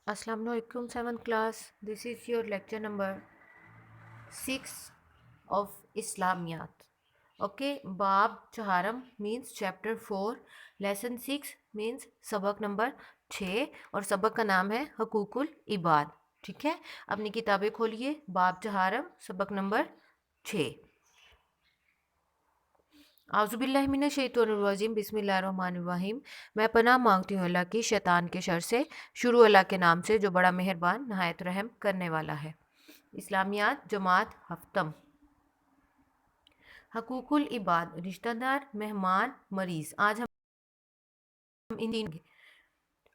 Assalamu alaikum 7th class. This is your lecture number 6 of Islamiyat. Okay, Bab Chaharam means chapter 4, lesson 6 means सबक number 6 और सबक का नाम है हकूकुल इबाद। ठीक है, अपनी किताबें खोलिए। बाब चहारम सबक नंबर 6। आउज़ुबिल्लाहिमिनश्शैतानिर्रजीम बिस्मिल्लाहिर्रहमानिर्रहीम। मैं पनाह मांगती हूँ अल्लाह की शैतान के शर से। शुरू अल्लाह के नाम से जो बड़ा मेहरबान नहायत रहम करने वाला है। इस्लामियात जमात हफ्तम। हकूकुल इबाद रिश्तेदार, मेहमान, मरीज़। आज हम इन तीन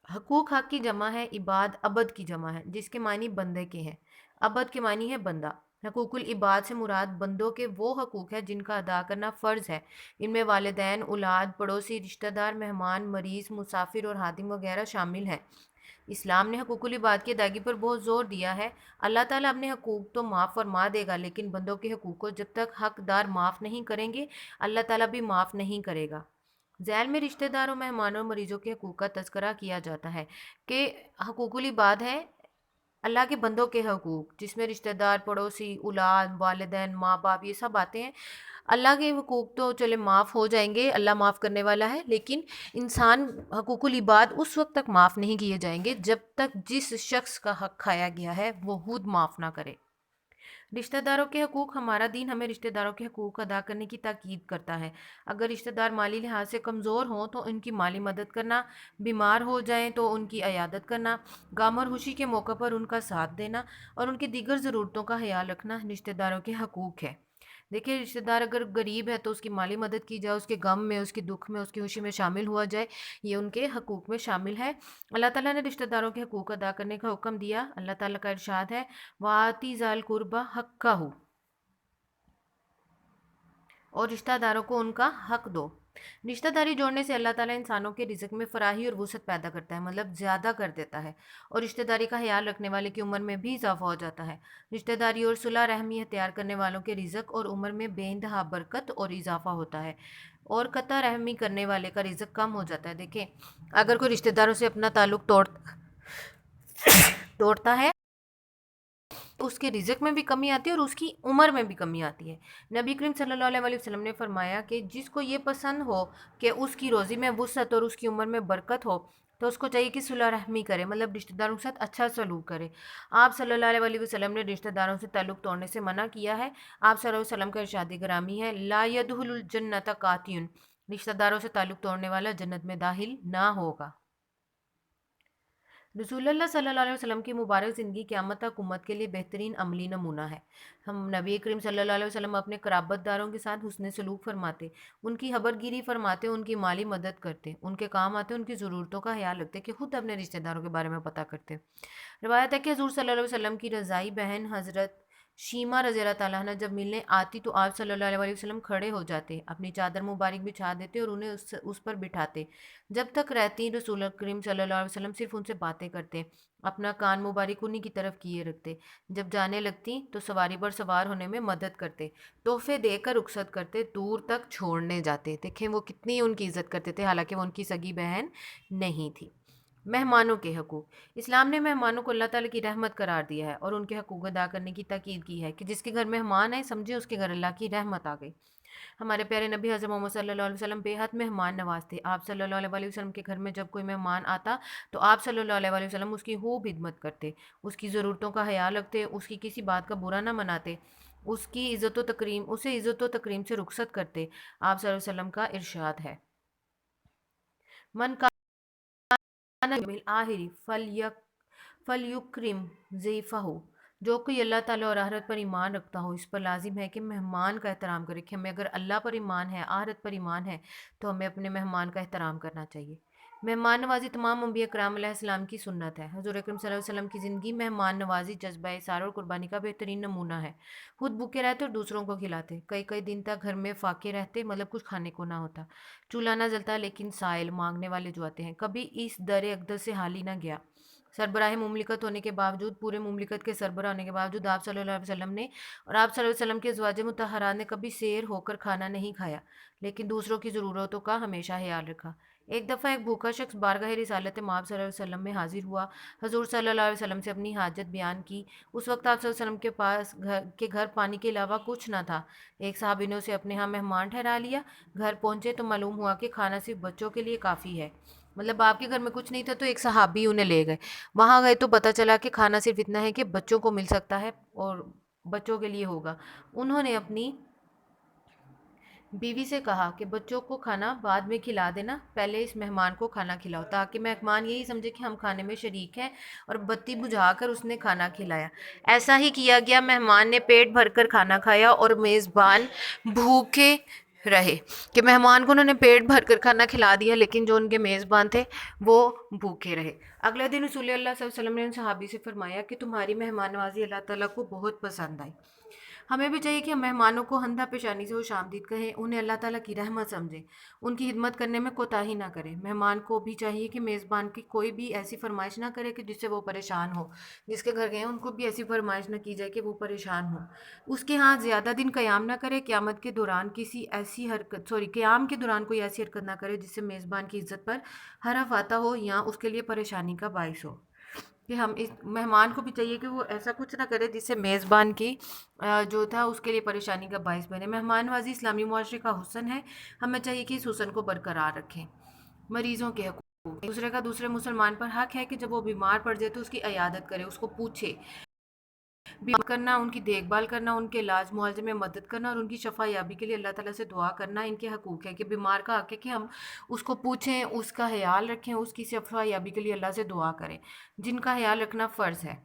हकूक हक की जमा है, इबाद अबद की जमा है जिसके मानी बंदे के हैं। अबद के मानी है बंदा। हकूकुल इबाद से मुराद बंदों के वो हकूक है जिनका अदा करना फ़र्ज़ है। इनमें वालिदैन, औलाद, पड़ोसी, रिश्तेदार, मेहमान, मरीज़, मुसाफिर और हादिम वगैरह शामिल हैं। इस्लाम ने हकूकुल इबाद की अदायगी पर बहुत ज़ोर दिया है। अल्लाह ताला अपने हकूक तो माफ़ फरमा देगा, लेकिन बंदों के हकूक को जब तक हकदार माफ़ नहीं करेंगे अल्लाह ताला भी माफ़ नहीं करेगा। ज़ैल में रिश्तेदारों, मेहमानों और मरीज़ों के हकूक़ का तज़किरा किया जाता है कि हकूकुल इबाद है अल्लाह के बंदों के हकूक़, जिसमें रिश्तेदार, पड़ोसी, औलाद, वालिदैन, माँ बाप ये सब आते हैं। अल्लाह के हकूक़ तो चले माफ़ हो जाएंगे, अल्लाह माफ़ करने वाला है, लेकिन इंसान हकूकुल इबाद उस वक्त तक माफ़ नहीं किए जाएंगे जब तक जिस शख्स का हक़ खाया गया है वो खुद माफ़ ना करे। रिश्तेदारों के हकूक़। हमारा दीन हमें रिश्तेदारों के हकूक़ अदा करने की ताकीद करता है। अगर रिश्तेदार माली लिहाज से कमज़ोर हों तो उनकी माली मदद करना, बीमार हो जाएं तो उनकी अयादत करना, गम और खुशी के मौक़े पर उनका साथ देना और उनकी दीगर ज़रूरतों का ख्याल रखना रिश्तेदारों के हकूक़ है। देखिए, रिश्तेदार अगर गरीब है तो उसकी माली मदद की जाए, उसके गम में, उसके दुख में, उसकी खुशी में शामिल हुआ जाए, ये उनके हकूक़ में शामिल है। अल्लाह ताला ने रिश्तेदारों के हकूक़ अदा करने का हुक्म दिया। अल्लाह ताला का इरशाद है, वाती ज़ाल कुर्बा हक्काहू, और रिश्तेदारों को उनका हक दो। रिश्तेदारी जोड़ने से अल्लाह ताला इंसानों के रिज़्क़ में फ़राही और वुसअत पैदा करता है, मतलब ज़्यादा कर देता है, और रिश्तेदारी का ख्याल रखने वाले की उम्र में भी इजाफा हो जाता है। रिश्तेदारी और सुलह रहमी अख्तियार करने वालों के रिज़्क़ और उम्र में बेइंतहा बरकत और इजाफा होता है, और कता रहमी करने वाले का रिज़्क़ कम हो जाता है। देखें, अगर कोई रिश्तेदारों से अपना ताल्लुक़ तोड़ता है उसके रिज़्क़ में भी कमी आती है और उसकी उम्र में भी कमी आती है। नबी करीम सल्लल्लाहु अलैहि वसल्लम ने फरमाया कि जिसको ये पसंद हो कि उसकी रोज़ी में वुसअत और उसकी उम्र में बरकत हो तो उसको चाहिए कि सुलह रहमी करे, मतलब रिश्तेदारों के साथ अच्छा सलूक करे। आप सल्लल्लाहु अलैहि वसल्लम ने रिश्तेदारों से ताल्लुक़ तोड़ने से मना किया है। आप सल्लल्लाहु अलैहि वसल्लम का इरशाद ग्रामी है, ला यदखुलुल जन्नत कातियुन, रिश्तेदारों से ताल्लुक़ तोड़ने वाला जन्नत में दाखिल ना होगा। रसूलुल्लाह सल्लल्लाहु अलैहि वसल्लम की मुबारक ज़िंदगी क़यामत तक उम्मत के लिए बेहतरीन अमली नमूना है। हम नबी करीम सल्लल्लाहु अलैहि वसल्लम अपने क़राबतदारों के साथ हुस्न सलूक फरमाते, उनकी खबरगिरी फरमाते, उनकी माली मदद करते, उनके काम आते, उनकी ज़रूरतों का ख्याल रखते कि खुद अपने रिश्तेदारों के बारे में पता करते। रिवायत है कि हज़ूर सल्लल्लाहु अलैहि वसल्लम की रज़ाई बहन हज़रत शीमा रज़ी अल्लाह तआला अन्हा जब मिलने आती तो आप सल्लल्लाहु अलैहि वसल्लम खड़े हो जाते, अपनी चादर मुबारक बिछा देते और उन्हें उस पर बिठाते। जब तक रहती रसूल करीम सल्लल्लाहु अलैहि वसल्लम सिर्फ उनसे बातें करते, अपना कान मुबारक उन्हीं की तरफ किए रखते। जब जाने लगती तो सवारी पर सवार होने में मदद करते, तोहफे देकर रुखसत करते, दूर तक छोड़ने जाते। देखें वो कितनी उनकी इज़्ज़त करते थे, हालांकि वो उनकी सगी बहन नहीं थी। मेहमानों के हकूक़। इस्लाम ने मेहमानों को अल्लाह ताला की रहमत करार दिया है और उनके हकूक़ अदा करने की ताकीद की है कि जिसके घर मेहमान आए समझे उसके घर अल्लाह की रहमत आ गई। हमारे प्यारे नबी हज़रत मोहम्मद सल्लल्लाहु अलैहि वसल्लम बेहद मेहमान नवाज थे। आप सल्लल्लाहु अलैहि वसल्लम के घर में जब कोई मेहमान आता तो आप सल्लल्लाहु अलैहि वसल्लम उसकी खूब हिदमत करते, उसकी ज़रूरतों का ख्याल रखते, उसकी किसी बात का बुरा ना मनाते, उसकी इज़्ज़त व तकरीम उसे इज़्ज़त व तकरीम से रुखसत करते। आप सल्लल्लाहु अलैहि वसल्लम का इरशाद है, मन आहिरी फलयुक्रिम ज़ैफ़हू, जो कोई अल्लाह ताला और आखिरत पर ईमान रखता हो इस पर लाजिम है कि मेहमान का एहतराम करे। कि हमें अगर अल्लाह पर ईमान है, आखिरत पर ईमान है, तो हमें अपने मेहमान का एहतराम करना चाहिए। मेहमान नवाज़ी तमाम अम्बिया कराम अलैहिस्सलाम की सुन्नत है। हुज़ूर अकरम सल्लल्लाहु अलैहि वसल्लम की ज़िंदगी मेहमान नवाज़ी, जज्बा इसार और कुर्बानी का बेहतरीन नमूना है। खुद भूखे रहते और दूसरों को खिलाते, कई कई दिन तक घर में फाके रहते, मतलब कुछ खाने को ना होता, चूल्हा ना जलता, लेकिन साइल मांगने वाले जो आते हैं कभी इस दर अक़दस से हाल ही ना गया। सरबराह मुमलिकत होने के बावजूद, पूरे मुमलिकत के सरबराह होने के बावजूद आप सल्लल्लाहु अलैहि वसल्लम ने और आप सल्लल्लाहु अलैहि वसल्लम के अज़वाज मुतहहरात ने कभी सेर होकर खाना नहीं खाया, लेकिन दूसरों की ज़रूरतों का हमेशा ख्याल रखा। ایک دفعہ ایک بھوکا شخص بارگاہ رسالت مآب صلی اللہ علیہ وسلم میں حاضر ہوا، حضور صلی اللہ علیہ وسلم سے اپنی حاجت بیان کی۔ اس وقت آپ صلی اللہ علیہ وسلم کے پاس گھر پانی کے علاوہ کچھ نہ تھا۔ ایک صحابی نے اسے اپنے ہاں مہمان ٹھہرا لیا۔ گھر پہنچے تو معلوم ہوا کہ کھانا صرف بچوں کے لیے کافی ہے۔ مطلب آپ کے گھر میں کچھ نہیں تھا تو ایک صحابی انہیں لے گئے، وہاں گئے تو پتہ چلا کہ کھانا صرف اتنا ہے کہ بچوں کو مل سکتا ہے اور بچوں کے لیے ہوگا۔ انہوں نے اپنی بیوی سے کہا کہ بچوں کو کھانا بعد میں کھلا دینا، پہلے اس مہمان کو کھانا کھلاؤ، تاکہ مہمان یہی سمجھے کہ ہم کھانے میں شریک ہیں، اور بتی بجھا کر اس نے کھانا کھلایا۔ ایسا ہی کیا گیا، مہمان نے پیٹ بھر کر کھانا کھایا اور میزبان بھوکے رہے، کہ مہمان کو انہوں نے پیٹ بھر کر کھانا کھلا دیا لیکن جو ان کے میزبان تھے وہ بھوکے رہے۔ اگلے دن رسول اللہ صلی اللہ علیہ وسلم نے ان صحابی سے فرمایا کہ تمہاری مہمان نوازی اللہ تعالیٰ کو بہت پسند آئی۔ ہمیں بھی چاہیے کہ ہم مہمانوں کو ہندھا پیشانی سے خوش آمدید کہیں، انہیں اللہ تعالیٰ کی رحمت سمجھیں، ان کی خدمت کرنے میں کوتاہی نہ کریں۔ مہمان کو بھی چاہیے کہ میزبان کی کوئی بھی ایسی فرمائش نہ کرے کہ جس سے وہ پریشان ہو۔ جس کے گھر گئے ان کو بھی ایسی فرمائش نہ کی جائے کہ وہ پریشان ہو۔ اس کے ہاں زیادہ دن قیام نہ کرے، قیام کے دوران کوئی ایسی حرکت نہ کرے جس سے میزبان کی عزت پر حرف آتا ہو یا اس کے لیے پریشانی کا باعث ہو۔ کہ ہم اس مہمان کو بھی چاہیے کہ وہ ایسا کچھ نہ کرے جس سے میزبان کی جو تھا اس کے لیے پریشانی کا باعث بنے۔ مہمان نوازی اسلامی معاشرے کا حسن ہے، ہمیں چاہیے کہ اس حسن کو برقرار رکھیں۔ مریضوں کے حقوق، دوسرے کا دوسرے مسلمان پر حق ہے کہ جب وہ بیمار پڑ جائے تو اس کی عیادت کرے، اس کو پوچھے، بیمار کرنا، ان کی دیکھ بھال کرنا، ان کے علاج معالجے میں مدد کرنا اور ان کی شفا یابی کے لیے اللہ تعالیٰ سے دعا کرنا ان کے حقوق ہے۔ کہ بیمار کا حق ہے کہ ہم اس کو پوچھیں، اس کا خیال رکھیں، اس کی شفا یابی کے لیے اللہ سے دعا کریں، جن کا خیال رکھنا فرض ہے۔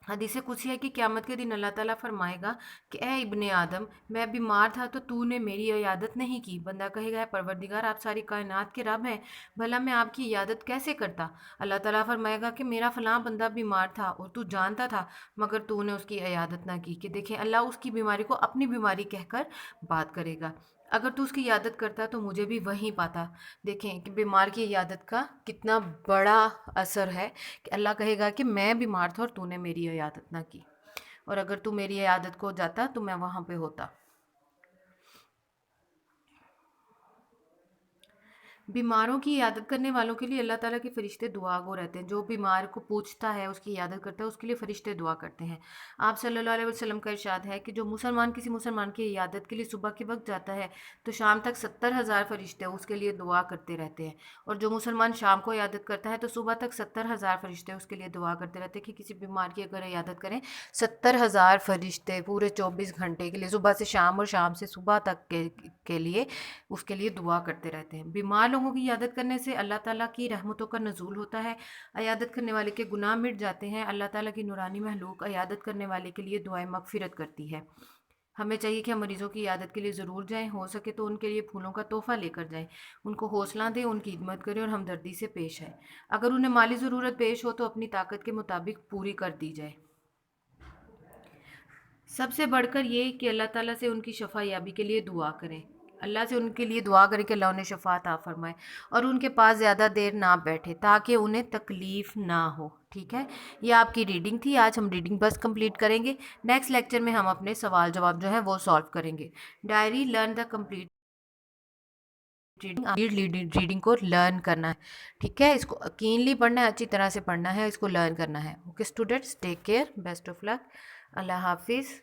حدیث قدسی ہے کہ قیامت کے دن اللہ تعالیٰ فرمائے گا کہ اے ابن آدم، میں بیمار تھا تو نے میری عیادت نہیں کی۔ بندہ کہے گا اے پروردگار، آپ ساری کائنات کے رب ہیں، بھلا میں آپ کی عیادت کیسے کرتا؟ اللہ تعالیٰ فرمائے گا کہ میرا فلاں بندہ بیمار تھا اور تو جانتا تھا مگر نے اس کی عیادت نہ کی۔ کہ دیکھیں اللہ اس کی بیماری کو اپنی بیماری کہہ کر بات کرے گا، اگر تو اس کی عیادت کرتا تو مجھے بھی وہیں پاتا۔ دیکھیں کہ بیمار کی عیادت کا کتنا بڑا اثر ہے، کہ اللہ کہے گا کہ میں بیمار تھا اور تو نے میری عیادت نہ کی، اور اگر تو میری عیادت کو جاتا تو میں وہاں پہ ہوتا۔ بیماروں کی عیادت کرنے والوں کے لیے اللہ تعالیٰ کے فرشتے دعا گو رہتے ہیں۔ جو بیمار کو پوچھتا ہے، اس کی عیادت کرتا ہے، اس کے لیے فرشتے دعا کرتے ہیں۔ آپ صلی اللہ علیہ وسلم کا ارشاد ہے کہ جو مسلمان کسی مسلمان کی عیادت کے لیے صبح کے وقت جاتا ہے تو شام تک 70,000 فرشتے اس کے لیے دعا کرتے رہتے ہیں، اور جو مسلمان شام کو عیادت کرتا ہے تو صبح تک 70,000 فرشتے اس کے لیے دعا کرتے رہتے ہیں۔ کہ کسی بیمار کی اگر عیادت کریں، 70,000 فرشتے پورے 24 گھنٹے کے لیے، صبح سے شام اور شام سے صبح تک کے لیے اس کے لیے دعا کرتے رہتے ہیں۔ بیمار لوگوں کی عیادت کرنے سے اللہ تعالیٰ کی رحمتوں کا نزول ہوتا ہے، عیادت کرنے والے کے گناہ مٹ جاتے ہیں۔ اللہ تعالیٰ کی نورانی مخلوق عیادت کرنے والے کے لیے دعائیں مغفرت کرتی ہے۔ ہمیں چاہیے کہ ہم مریضوں کی عیادت کے لیے ضرور جائیں، ہو سکے تو ان کے لیے پھولوں کا تحفہ لے کر جائیں، ان کو حوصلہ دیں، ان کی خدمت کریں اور ہمدردی سے پیش آئیں۔ اگر انہیں مالی ضرورت پیش ہو تو اپنی طاقت کے مطابق پوری کر دی جائے۔ سب سے بڑھ کر یہ کہ اللہ تعالیٰ سے ان کی شفا یابی کے لیے دعا کریں، اللہ سے ان کے لیے دعا کریں کہ اللہ انہیں شفا عطا فرمائے، اور ان کے پاس زیادہ دیر نہ بیٹھے تاکہ انہیں تکلیف نہ ہو۔ ٹھیک ہے، یہ آپ کی ریڈنگ تھی۔ آج ہم ریڈنگ بس کمپلیٹ کریں گے، نیکسٹ لیکچر میں ہم اپنے سوال جواب جو ہیں وہ سالو کریں گے۔ Diary learn the complete reading کو لرن کرنا ہے، ٹھیک ہے، اس کو کینلی پڑھنا ہے، اچھی طرح سے پڑھنا ہے، اس کو لرن کرنا ہے۔ Okay students, take care, best of luck, اللہ حافظ۔